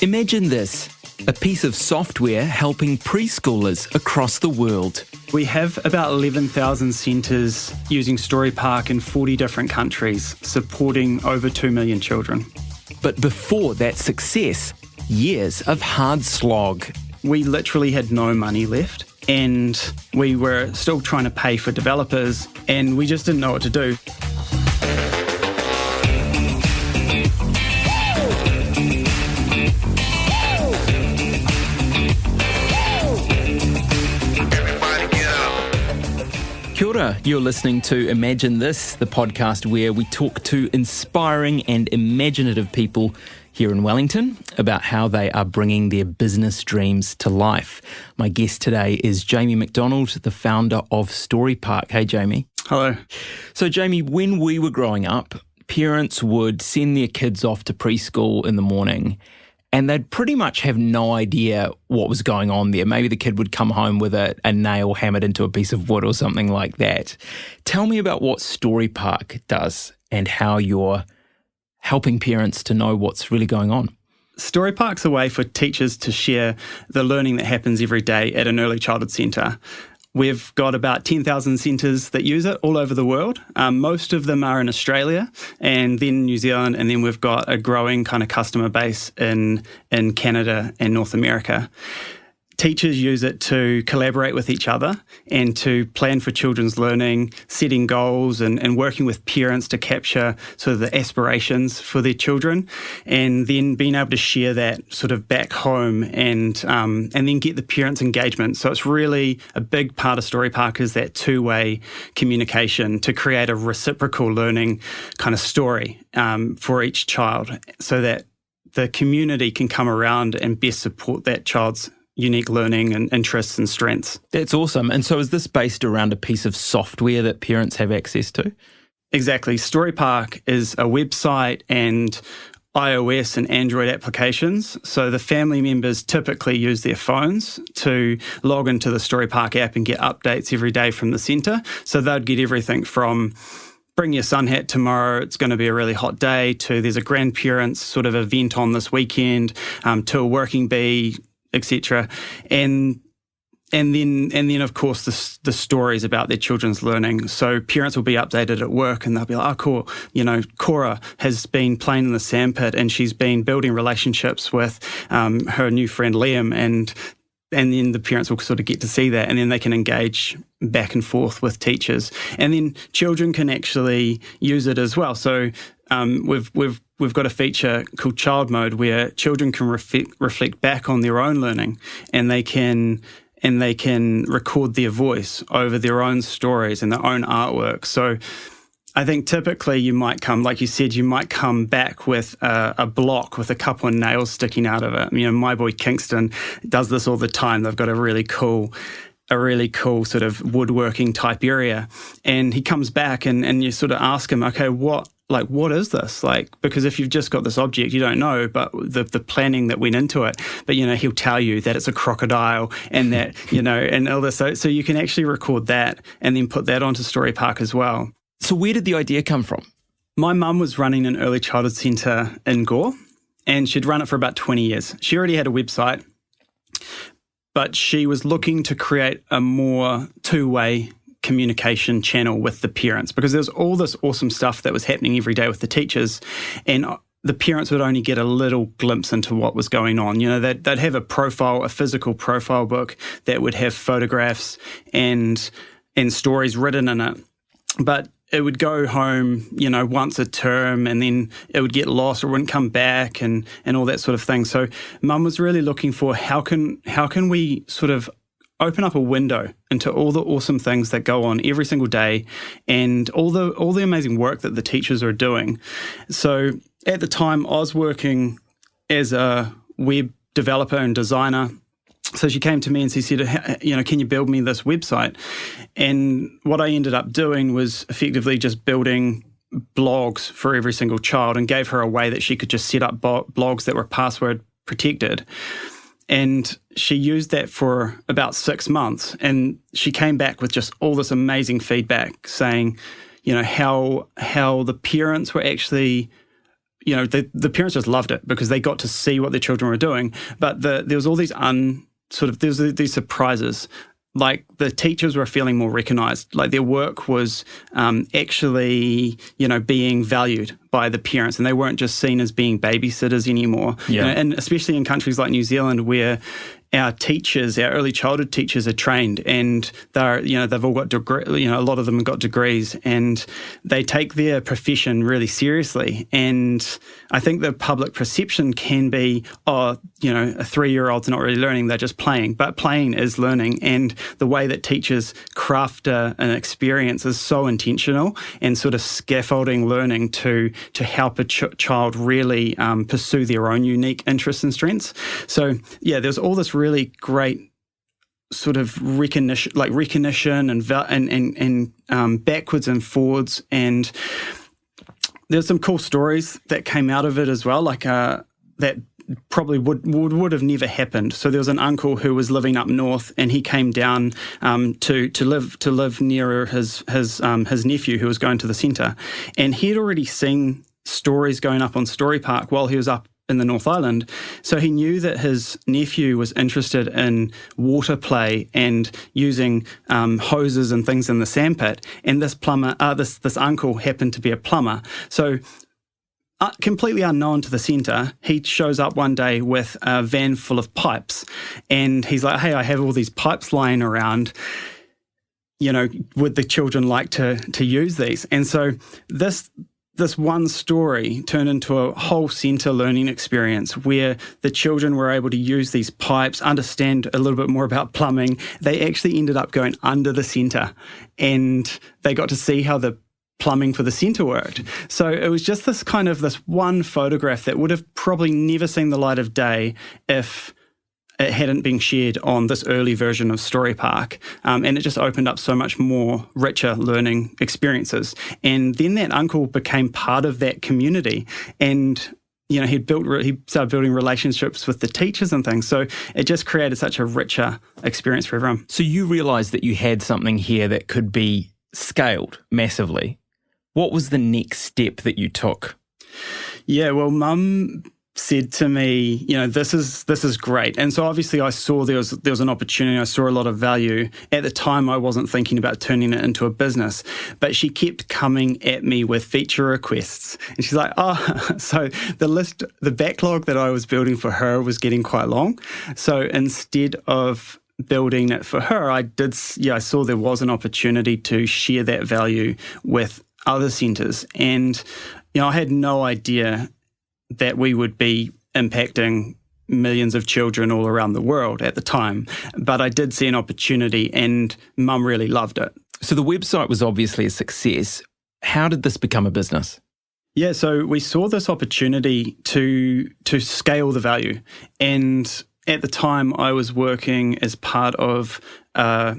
Imagine this, a piece of software helping preschoolers across the world. We have about 11,000 centres using Storypark in 40 different countries, supporting over 2 million children. But before that success, years of hard slog. We literally had no money left, and we were still trying to pay for developers, and we just didn't know what to do. Kia ora, you're listening to Imagine This, the podcast where we talk to inspiring and imaginative people here in Wellington about how they are bringing their business dreams to life. My guest today is Jamie MacDonald, the founder of Storypark. Hey, Jamie. Hello. So, Jamie, when we were growing up, parents would send their kids off to preschool in the morning and they'd pretty much have no idea what was going on there. Maybe the kid would come home with a nail hammered into a piece of wood or something like that. Tell me about what Storypark does and how you're helping parents to know what's really going on. Storypark's a way for teachers to share the learning that happens every day at an early childhood centre. We've got about 10,000 centres that use it all over the world. Most of them are in Australia and then New Zealand, and then we've got a growing kind of customer base in Canada and North America. Teachers use it to collaborate with each other and to plan for children's learning, setting goals and working with parents to capture sort of the aspirations for their children, and then being able to share that sort of back home and then get the parents' engagement. So it's really a big part of Storypark is that two-way communication to create a reciprocal learning kind of story for each child so that the community can come around and best support that child's unique learning and interests and strengths. That's awesome. And so is this based around a piece of software that parents have access to? Exactly. Storypark is a website and iOS and Android applications. So the family members typically use their phones to log into the Storypark app and get updates every day from the centre. So they'd get everything from bring your sun hat tomorrow, it's going to be a really hot day, to there's a grandparents sort of event on this weekend, to a working bee, etc. And then of course the stories about their children's learning. So parents will be updated at work and they'll be like, oh cool, Cora has been playing in the sandpit and she's been building relationships with her new friend Liam, and then the parents will sort of get to see that, and then they can engage back and forth with teachers, and then children can actually use it as well. So we've got a feature called Child Mode where children can reflect back on their own learning, and they can record their voice over their own stories and their own artwork. So I think typically you might come, like you said, you might come back with a block with a couple of nails sticking out of it. My boy Kingston does this all the time. They've got a really cool sort of woodworking type area, and he comes back and you sort of ask him, okay, what is this? Because if you've just got this object, you don't know, but the planning that went into it, but he'll tell you that it's a crocodile and that, and all this. So you can actually record that and then put that onto Storypark as well. So where did the idea come from? My mum was running an early childhood centre in Gore, and she'd run it for about 20 years. She already had a website, but she was looking to create a more two-way communication channel with the parents, because there's all this awesome stuff that was happening every day with the teachers, and the parents would only get a little glimpse into what was going on. They'd have a physical profile book that would have photographs and stories written in it, but it would go home, once a term, and then it would get lost or wouldn't come back and all that sort of thing. So Mum was really looking for how can we sort of open up a window into all the awesome things that go on every single day and all the amazing work that the teachers are doing. So at the time, I was working as a web developer and designer. So she came to me and she said, can you build me this website? And what I ended up doing was effectively just building blogs for every single child, and gave her a way that she could just set up blogs that were password protected. And she used that for about 6 months, and she came back with just all this amazing feedback saying, how the parents were actually the parents just loved it because they got to see what their children were doing. But there was all these these surprises. Like the teachers were feeling more recognised, like their work was actually, being valued by the parents, and they weren't just seen as being babysitters anymore. Yeah. And especially in countries like New Zealand, where our teachers, our early childhood teachers, are trained, and they've all got a lot of them have got degrees, and they take their profession really seriously. And I think the public perception can be, a 3-year-old's not really learning; they're just playing. But playing is learning, and the way that teachers craft an experience is so intentional and sort of scaffolding learning to help a child really pursue their own unique interests and strengths. So there's all this really great sort of recognition and backwards and forwards, and there's some cool stories that came out of it as well, like that probably would have never happened. So there was an uncle who was living up north, and he came down to live nearer his nephew who was going to the centre, and he'd already seen stories going up on Storypark while he was up in the North Island. So he knew that his nephew was interested in water play and using hoses and things in the sandpit. And this uncle happened to be a plumber. So completely unknown to the centre, he shows up one day with a van full of pipes. And he's like, hey, I have all these pipes lying around. Would the children like to use these? And so this one story turned into a whole centre learning experience where the children were able to use these pipes, understand a little bit more about plumbing. They actually ended up going under the centre, and they got to see how the plumbing for the centre worked. So it was just this one photograph that would have probably never seen the light of day if it hadn't been shared on this early version of Storypark. And it just opened up so much more richer learning experiences. And then that uncle became part of that community, and he started building relationships with the teachers and things. So it just created such a richer experience for everyone. So you realised that you had something here that could be scaled massively. What was the next step that you took? Yeah, well, Mum said to me, this is great. And so obviously I saw there was an opportunity. I saw a lot of value. At the time, I wasn't thinking about turning it into a business, but she kept coming at me with feature requests. And she's like, so the backlog that I was building for her was getting quite long. So instead of building it for her, I saw there was an opportunity to share that value with other centres. And, I had no idea that we would be impacting millions of children all around the world at the time. But I did see an opportunity, and Mum really loved it. So the website was obviously a success. How did this become a business? Yeah, so we saw this opportunity to scale the value. And at the time, I was working as part of a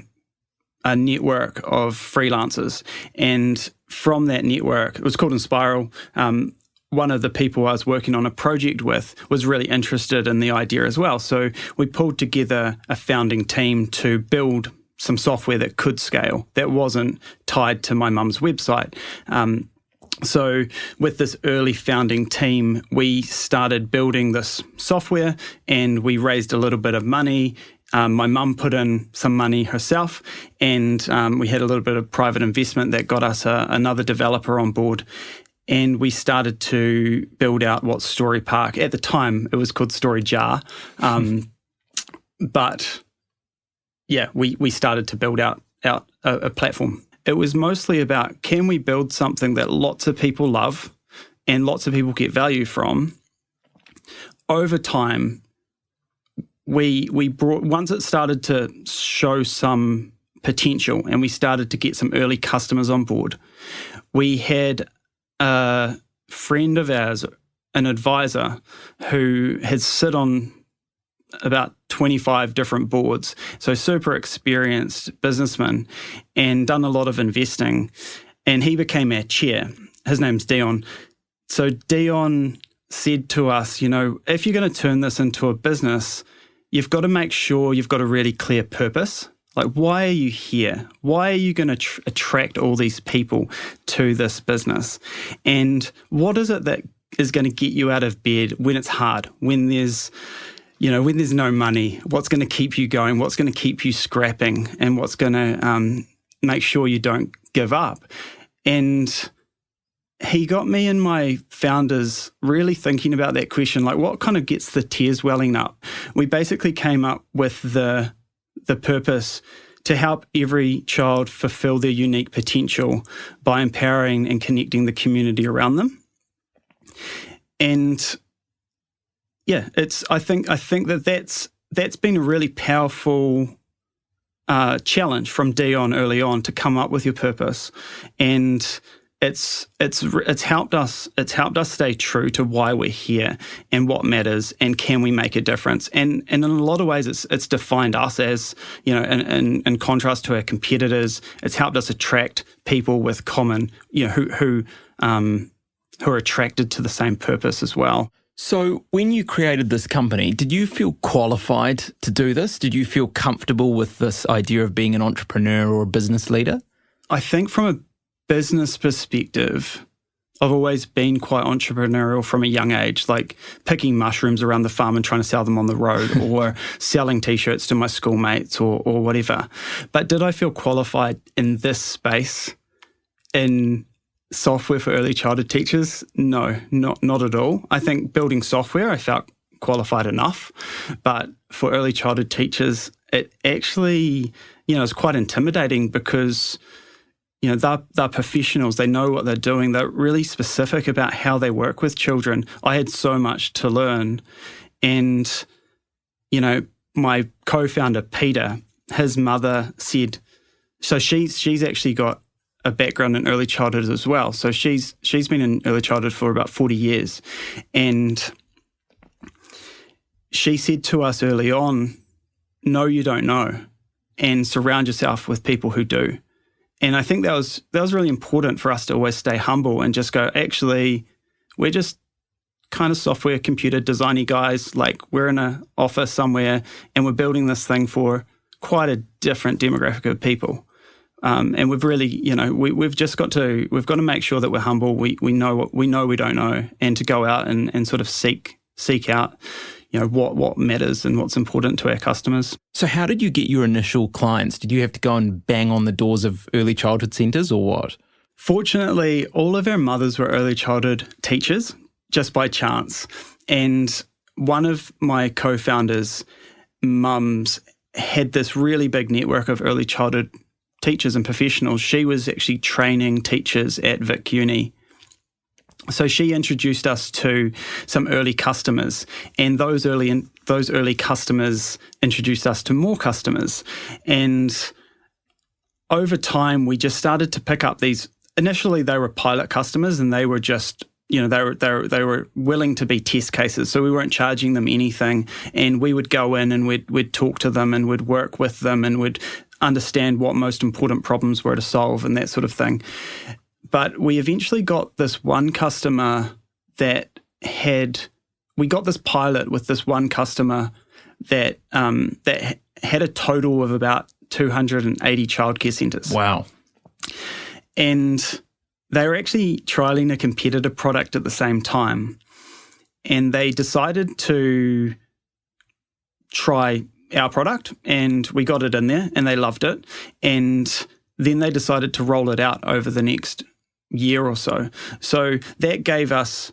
network of freelancers. And from that network, it was called Inspiral, one of the people I was working on a project with was really interested in the idea as well. So we pulled together a founding team to build some software that could scale, that wasn't tied to my mum's website. So with this early founding team, we started building this software, and we raised a little bit of money. My mum put in some money herself, and we had a little bit of private investment that got us another developer on board. And we started to build out what Storypark, at the time, it was called Storyjar. But yeah, we started to build out a platform. It was mostly about, can we build something that lots of people love and lots of people get value from? Over time, we brought, once it started to show some potential and we started to get some early customers on board, we had a friend of ours, an advisor, who had sit on about 25 different boards, so super experienced businessman, and done a lot of investing, and he became our chair. His name's Dion. So Dion said to us, if you're going to turn this into a business, you've got to make sure you've got a really clear purpose. Like, why are you here? Why are you going to attract all these people to this business? And what is it that is going to get you out of bed when it's hard, when there's no money, what's going to keep you going, what's going to keep you scrapping, and what's going to make sure you don't give up. And he got me and my founders really thinking about that question, like what kind of gets the tears welling up? We basically came up with the purpose to help every child fulfill their unique potential by empowering and connecting the community around them. And yeah, I think that's been a really powerful challenge from Dion early on to come up with your purpose, and it's helped us stay true to why we're here and what matters and can we make a difference. And in a lot of ways, it's defined us as, in contrast to our competitors. It's helped us attract people with common, who are attracted to the same purpose as well. So when you created this company, did you feel qualified to do this? Did you feel comfortable with this idea of being an entrepreneur or a business leader? I think from a business perspective, I've always been quite entrepreneurial from a young age, like picking mushrooms around the farm and trying to sell them on the road or selling T-shirts to my schoolmates or whatever. But did I feel qualified in this space in software for early childhood teachers? No, not at all. I think building software, I felt qualified enough. But for early childhood teachers, it actually, is quite intimidating because they're professionals. They know what they're doing. They're really specific about how they work with children. I had so much to learn. And, my co-founder, Peter, his mother said, so she's actually got a background in early childhood as well. So she's been in early childhood for about 40 years. And she said to us early on, know you don't know, and surround yourself with people who do. And I think that was really important for us to always stay humble and just go, actually, we're just kind of software computer designy guys. Like we're in an office somewhere and we're building this thing for quite a different demographic of people. And we've really, we've got to make sure that we're humble. We know what we don't know, and to go out and sort of seek out, what matters and what's important to our customers. So how did you get your initial clients? Did you have to go and bang on the doors of early childhood centres or what? Fortunately, all of our mothers were early childhood teachers, just by chance. And one of my co-founders' mums had this really big network of early childhood teachers and professionals. She was actually training teachers at Vic Uni. So she introduced us to some early customers, and those early customers introduced us to more customers. And over time, we just started to pick up these. Initially, they were pilot customers, and they were just, they were willing to be test cases. So we weren't charging them anything, and we would go in and we'd talk to them and we'd work with them and would understand what most important problems were to solve and that sort of thing. But we eventually got this one customer we got this pilot with this one customer that had a total of about 280 childcare centres. Wow. And they were actually trialling a competitor product at the same time. And they decided to try our product, and we got it in there and they loved it. And then they decided to roll it out over the next year or so. So that gave us,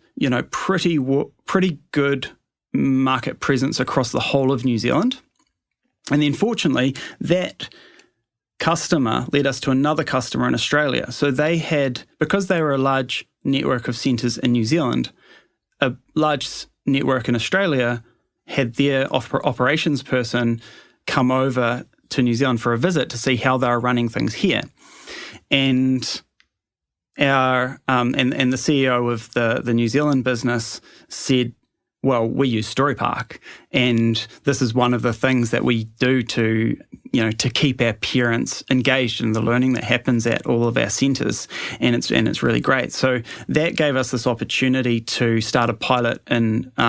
pretty good market presence across the whole of New Zealand. And then fortunately, that customer led us to another customer in Australia. So they had, because they were a large network of centres in New Zealand, a large network in Australia had their operations person come over to New Zealand for a visit to see how they were running things here. And our and the CEO of the New Zealand business said, well, we use Storypark, and this is one of the things that we do to, to keep our parents engaged in the learning that happens at all of our centres, and it's really great. So that gave us this opportunity to start a pilot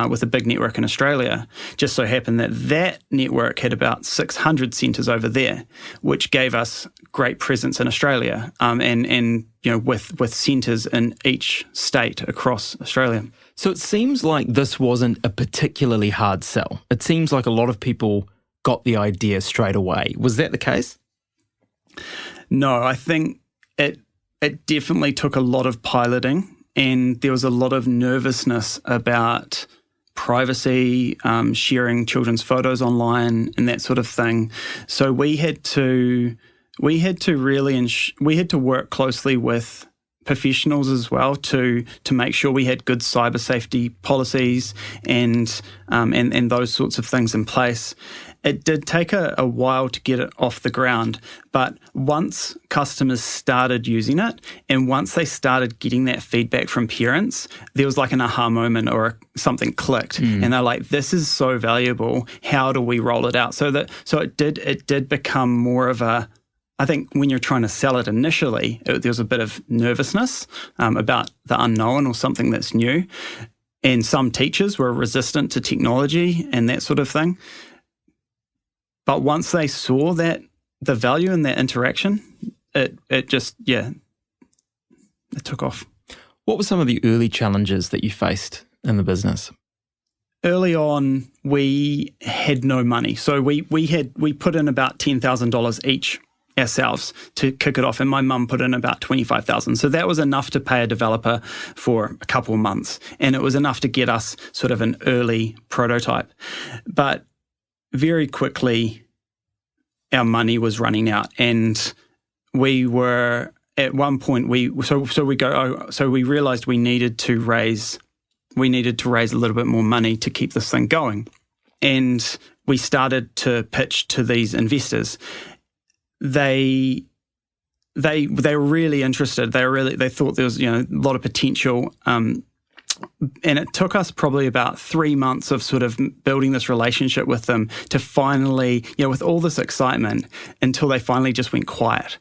with a big network in Australia. Just so happened that network had about 600 centres over there, which gave us great presence in Australia, and with centres in each state across Australia. So it seems like this wasn't a particularly hard sell. It seems like a lot of people got the idea straight away. Was that the case? No, I think it definitely took a lot of piloting, and there was a lot of nervousness about privacy, sharing children's photos online and that sort of thing. So we had to work closely with professionals as well to make sure we had good cyber safety policies and those sorts of things in place. It did take a while to get it off the ground, but once customers started using it and once they started getting that feedback from parents, there was like an aha moment or something clicked, and they're like, "This is so valuable. How do we roll it out?" So it did become more of a. I think when you're trying to sell it initially, there was a bit of nervousness about the unknown or something that's new, and some teachers were resistant to technology and that sort of thing. But once they saw the value in that interaction, it took off. What were some of the early challenges that you faced in the business? Early on, we had no money. So we put in about $10,000 each ourselves to kick it off, and my mum put in about $25,000. So that was enough to pay a developer for a couple of months, and it was enough to get us sort of an early prototype. But very quickly, our money was running out, and we were at one point we realized we needed to raise a little bit more money to keep this thing going, and we started to pitch to these investors. They were really interested. They thought there was a lot of potential. And it took us probably about 3 months of sort of building this relationship with them to finally, with all this excitement, until they finally just went quiet.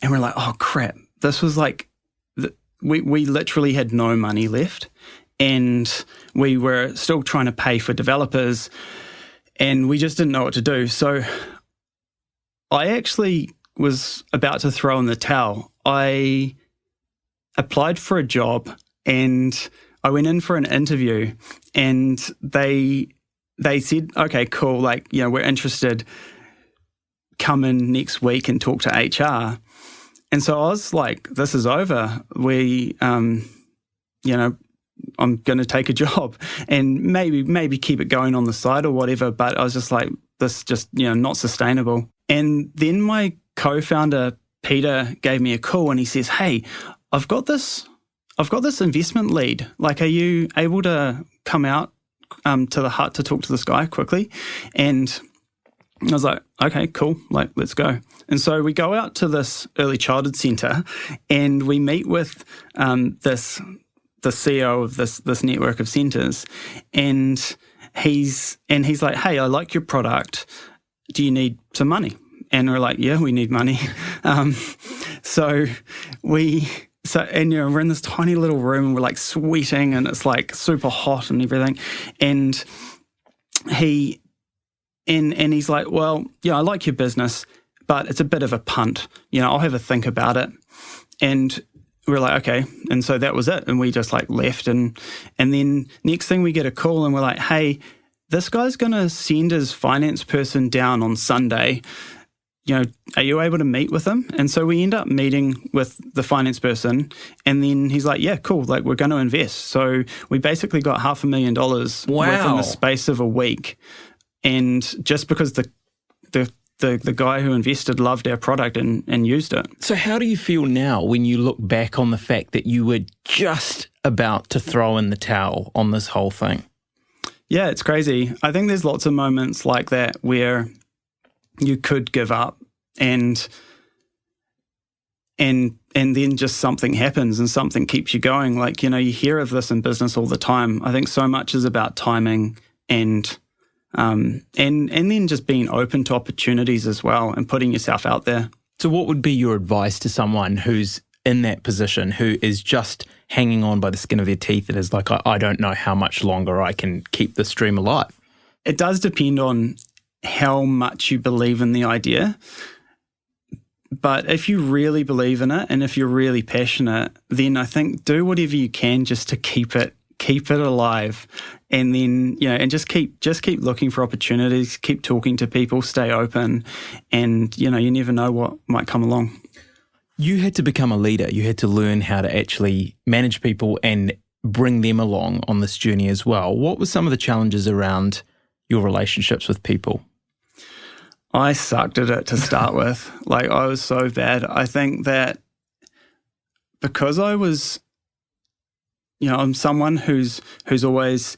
And we're like, oh crap, this was like, we literally had no money left, and we were still trying to pay for developers, and we just didn't know what to do. So I actually was about to throw in the towel. I applied for a job, and I went in for an interview, and they said, okay, cool, we're interested. Come in next week and talk to HR. And so I was like, this is over. I'm going to take a job and maybe keep it going on the side or whatever. But I was just like, this just, not sustainable. And then my co-founder, Peter, gave me a call, and he says, hey, I've got this investment lead. Like, are you able to come out to the hut to talk to this guy quickly? And I was like, okay, cool. Let's go. And so we go out to this early childhood centre, and we meet with the CEO of this network of centres, and he's like, hey, I like your product. Do you need some money? And we're like, yeah, we need money. We're in this tiny little room, and we're like sweating, and it's like super hot and everything. And he's like, well, yeah, I like your business, but it's a bit of a punt. I'll have a think about it. And we're like, okay. And so that was it. And we just left. And then next thing we get a call, and we're like, hey, this guy's going to send his finance person down on Sunday. Are you able to meet with him? And so we end up meeting with the finance person, and then he's like, yeah, cool, we're going to invest. So we basically got $500,000 within the space of a week. And just because the guy who invested loved our product and used it. So how do you feel now when you look back on the fact that you were just about to throw in the towel on this whole thing? Yeah, it's crazy. I think there's lots of moments like that where you could give up, and then just something happens and something keeps you going. You hear of this in business all the time. I think so much is about timing and and then just being open to opportunities as well and putting yourself out there. So what would be your advice to someone who's in that position, who is just hanging on by the skin of their teeth and is like, I don't know how much longer I can keep this dream alive? It does depend on how much you believe in the idea. But if you really believe in it and if you're really passionate, then I think do whatever you can just to keep it alive. And then, and just keep looking for opportunities, keep talking to people, stay open, and, you never know what might come along. You had to become a leader. You had to learn how to actually manage people and bring them along on this journey as well. What were some of the challenges around your relationships with people? I sucked at it to start with. Like, I was so bad. I think that because I was, I'm someone who's always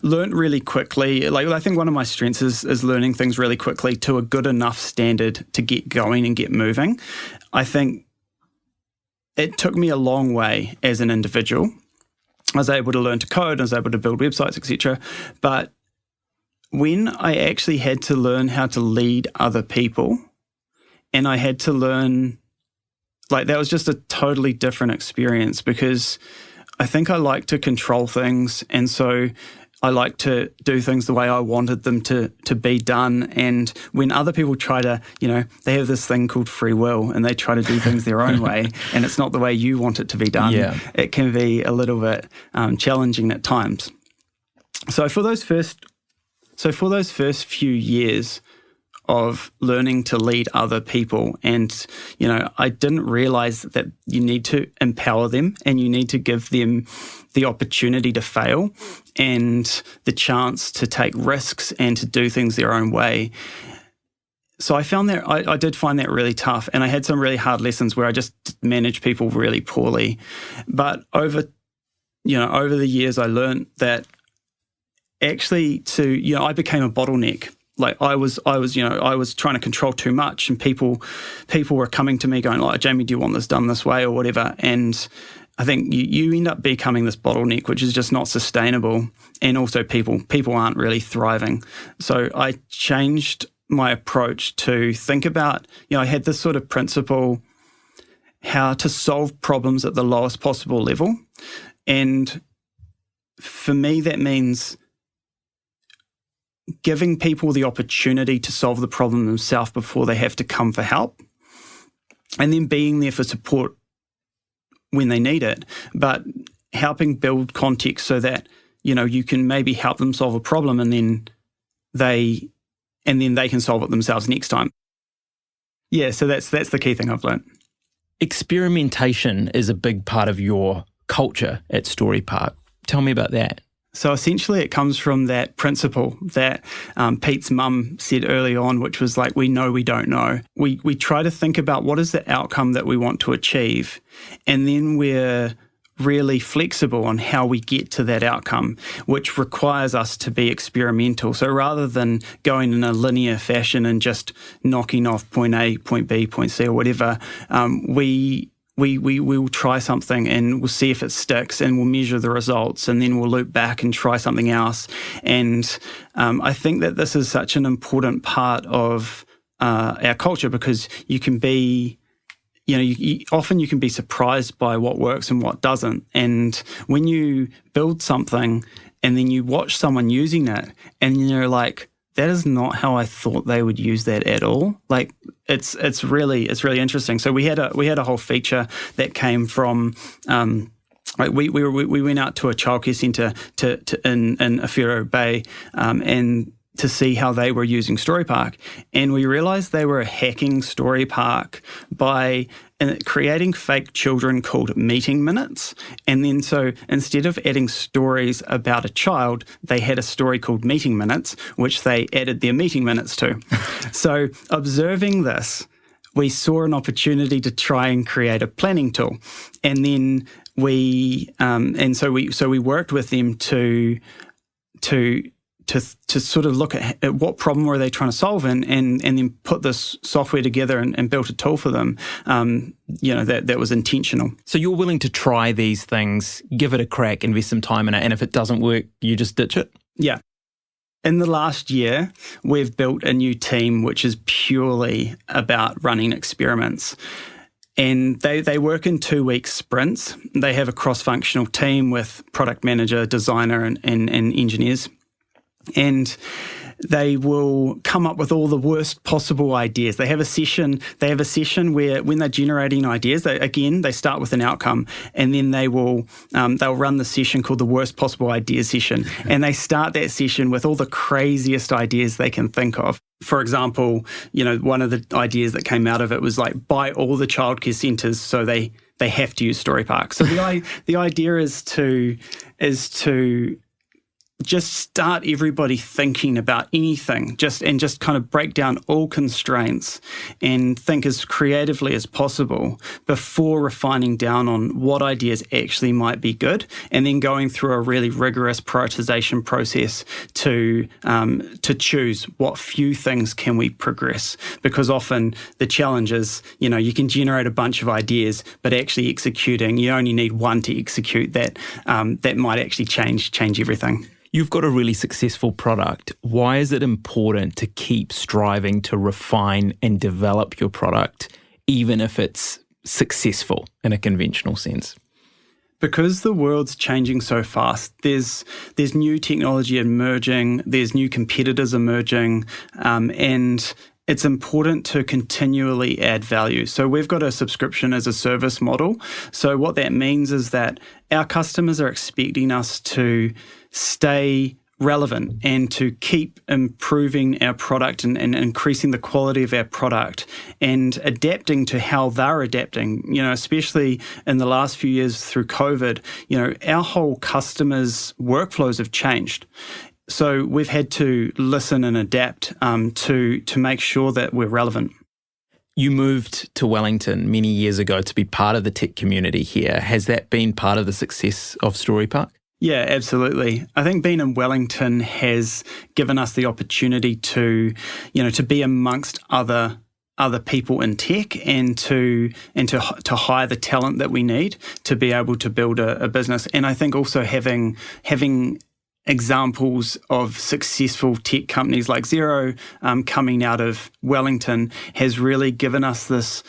learned really quickly. Like, I think one of my strengths is learning things really quickly to a good enough standard to get going and get moving. I think it took me a long way as an individual. I was able to learn to code, I was able to build websites, etc. But when I actually had to learn how to lead other people, and I had to learn, like, that was just a totally different experience, because I think I like to control things, and so I like to do things the way I wanted them to be done. And when other people try to, they have this thing called free will, and they try to do things their own way, and it's not the way you want it to be done. Yeah. It can be a little bit challenging at times. So for those first few years of learning to lead other people, and, I didn't realize that you need to empower them and you need to give them the opportunity to fail and the chance to take risks and to do things their own way. So I found that I did find that really tough, and I had some really hard lessons where I just managed people really poorly. But over the years, I learned that actually I became a bottleneck. Like, I was trying to control too much, and people were coming to me going, like, Jamie, do you want this done this way or whatever? And I think you end up becoming this bottleneck, which is just not sustainable. And also people aren't really thriving. So I changed my approach to think about, I had this sort of principle, how to solve problems at the lowest possible level. And for me, that means giving people the opportunity to solve the problem themselves before they have to come for help, and then being there for support when they need it, but helping build context so that, you can maybe help them solve a problem, and then they can solve it themselves next time. Yeah, so that's the key thing I've learned. Experimentation is a big part of your culture at Storypark. Tell me about that. So essentially it comes from that principle that Pete's mum said early on, which was like, we know we don't know. We try to think about what is the outcome that we want to achieve, and then we're really flexible on how we get to that outcome, which requires us to be experimental. So rather than going in a linear fashion and just knocking off point A, point B, point C or whatever, we will try something and we'll see if it sticks, and we'll measure the results, and then we'll loop back and try something else. And I think that this is such an important part of our culture, because you can be, often you can be surprised by what works and what doesn't. And when you build something and then you watch someone using it, and you're like, that is not how I thought they would use that at all. Like, it's really interesting. So we had a whole feature that came from we went out to a childcare centre in Awhiro Bay and to see how they were using Storypark, and we realised they were hacking Storypark by creating fake children called meeting minutes. And then so instead of adding stories about a child, they had a story called meeting minutes, which they added their meeting minutes to. So observing this, we saw an opportunity to try and create a planning tool. And then we worked with them to sort of look at what problem were they trying to solve and then put this software together and built a tool for them, that was intentional. So you're willing to try these things, give it a crack, invest some time in it, and if it doesn't work, you just ditch it? Yeah. In the last year, we've built a new team which is purely about running experiments. And they work in 2-week sprints. They have a cross-functional team with product manager, designer, and engineers. And they will come up with all the worst possible ideas. They have a session where when they're generating ideas, they start with an outcome, and then they'll run the session called the worst possible ideas session. And they start that session with all the craziest ideas they can think of. For example, one of the ideas that came out of it was like buy all the childcare centres so they have to use Storypark. So the idea is to just start everybody thinking about anything, just kind of break down all constraints and think as creatively as possible before refining down on what ideas actually might be good, and then going through a really rigorous prioritization process to choose what few things can we progress. Because often the challenge is, you can generate a bunch of ideas, but actually executing, you only need one to execute that might actually change everything. You've got a really successful product. Why is it important to keep striving to refine and develop your product, even if it's successful in a conventional sense? Because the world's changing so fast, there's new technology emerging, there's new competitors emerging, and it's important to continually add value. So we've got a subscription as a service model. So what that means is that our customers are expecting us to stay relevant and to keep improving our product and increasing the quality of our product and adapting to how they're adapting, especially in the last few years through COVID, our whole customers' workflows have changed. So we've had to listen and adapt to make sure that we're relevant. You moved to Wellington many years ago to be part of the tech community here. Has that been part of the success of Storypark? Yeah, absolutely. I think being in Wellington has given us the opportunity to be amongst other people in tech and to hire the talent that we need to be able to build a business. And I think also having examples of successful tech companies like Xero coming out of Wellington has really given us this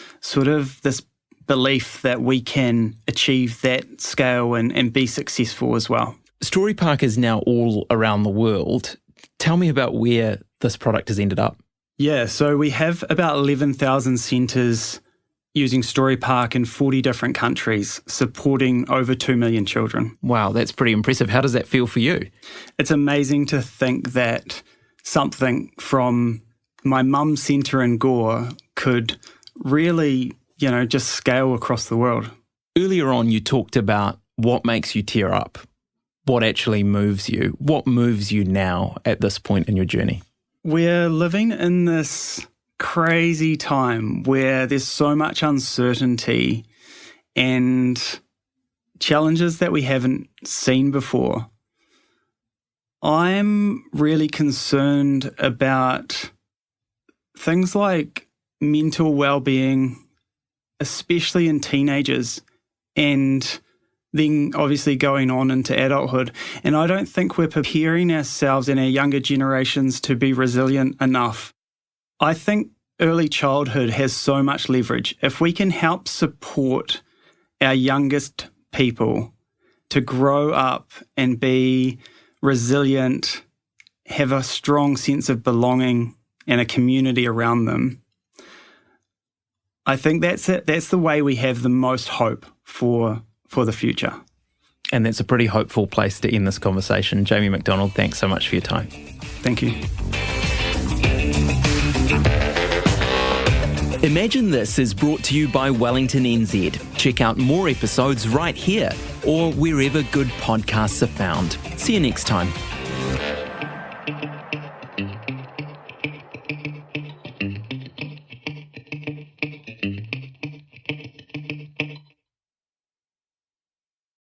belief that we can achieve that scale and be successful as well. Storypark is now all around the world. Tell me about where this product has ended up. Yeah, so we have about 11,000 centres using Storypark in 40 different countries, supporting over 2 million children. Wow, that's pretty impressive. How does that feel for you? It's amazing to think that something from my mum's centre in Gore could really just scale across the world. Earlier on, you talked about what makes you tear up, what actually moves you. What moves you now at this point in your journey? We're living in this crazy time where there's so much uncertainty and challenges that we haven't seen before. I'm really concerned about things like mental well-being, especially in teenagers, and then obviously going on into adulthood. And I don't think we're preparing ourselves and our younger generations to be resilient enough. I think early childhood has so much leverage. If we can help support our youngest people to grow up and be resilient, have a strong sense of belonging and a community around them, I think that's it. That's the way we have the most hope for the future. And that's a pretty hopeful place to end this conversation. Jamie MacDonald, thanks so much for your time. Thank you. Imagine This is brought to you by Wellington NZ. Check out more episodes right here or wherever good podcasts are found. See you next time.